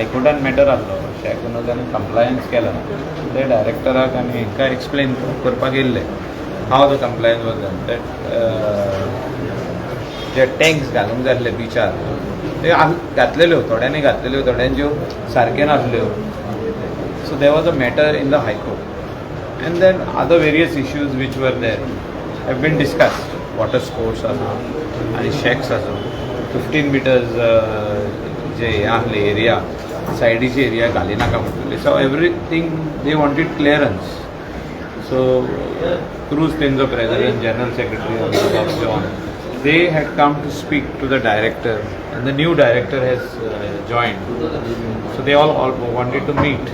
हायकोर्टान matter आहलो शेकून ताणें compliance केला ते डायरेक्टराक आनी हांकां एक्सप्लेन करपाक येयल्ले how the compliance was done that जे टँक्स घालूंक जाय आसले बिचार ते घातलेल्यो थोड्यांनी घातलेल्यो थोड्यांच्यो सारक्यो नासल्यो so there was a matter in the high court and then other various issues which were there have been discussed water sports आसो आनी शेक्स आसो 15 मिटर्स जे हे आहले एरिया सायडीची एरिया घाली नाका म्हणटले so everything they wanted clearance so cruise तेंचो president general secretary John they had come to speak to the director and the new director has joined, so they all wanted to meet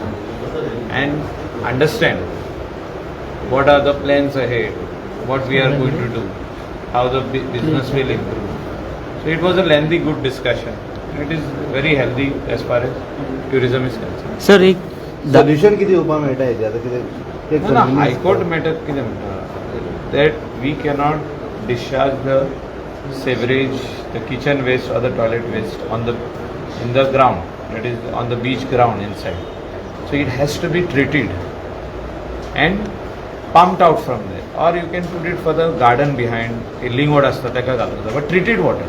and understand what are the plans ahead, what we are going to do, how the business will improve. So it was a lengthy good discussion. It is very healthy as far as tourism is concerned. Sir, एक solution किती उपाय मेळटा हेजे आता कितें ना high court matter कितें म्हणटा that we cannot discharge the sewerage, the kitchen waste or the toilet waste in the ground, that is on the beach ground inside. So it has to be treated and pumped out from there, or you can put it for the garden behind lingod asता ताका घालूंक जाय, but treated water.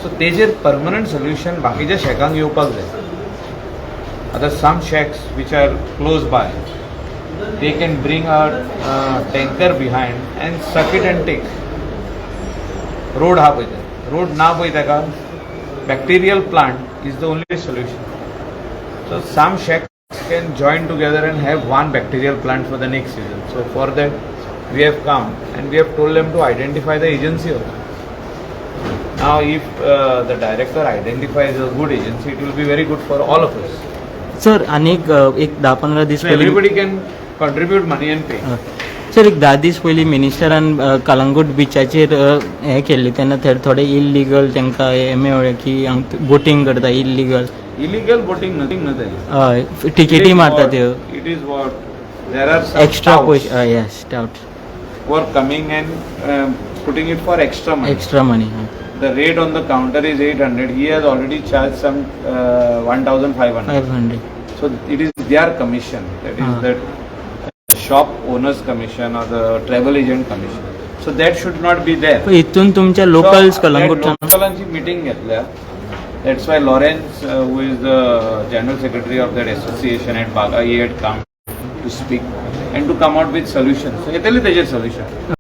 So तेजेर permanent solution बाकीच्या शेकांक येवपाक जाय. आता some shacks which are close by, they can bring a tanker behind and suck it and take. Road हा पळय रोड ना पळय ताका bacterial plant is the only solution so some shacks can join together and have one bacterial plant for the next season so for that we have come and we have told them to identify the agency also now if the director identifies a good agency it will be very good for all of us sir अनेक एक 10-15 दीस everybody can contribute money and पे sir एक 10 दीस पयलीं मिनिस्टरान कलंगूट बिचाचेर हें केल्लें तेन्ना थोडे illegal तांकां हें मेळ्ळें की बोटींग करता इल्लीगल बोटींग नथींग नथींग हय टिकेटी मारता त्यो it is what there are extra पयशे yes stout for coming and putting it for extra money The rate on the counter is 800. He has already charged some 1,500. So it is their commission. That is the shop owner's commission or the travel agent commission. So that should not be there. इथून तुमच्या locals लोकलांची meeting घेतल्या. That's why Lawrence, who is the general secretary of that association at Baga, he had come to speak and to come out with solutions. So येतले तेजे solution.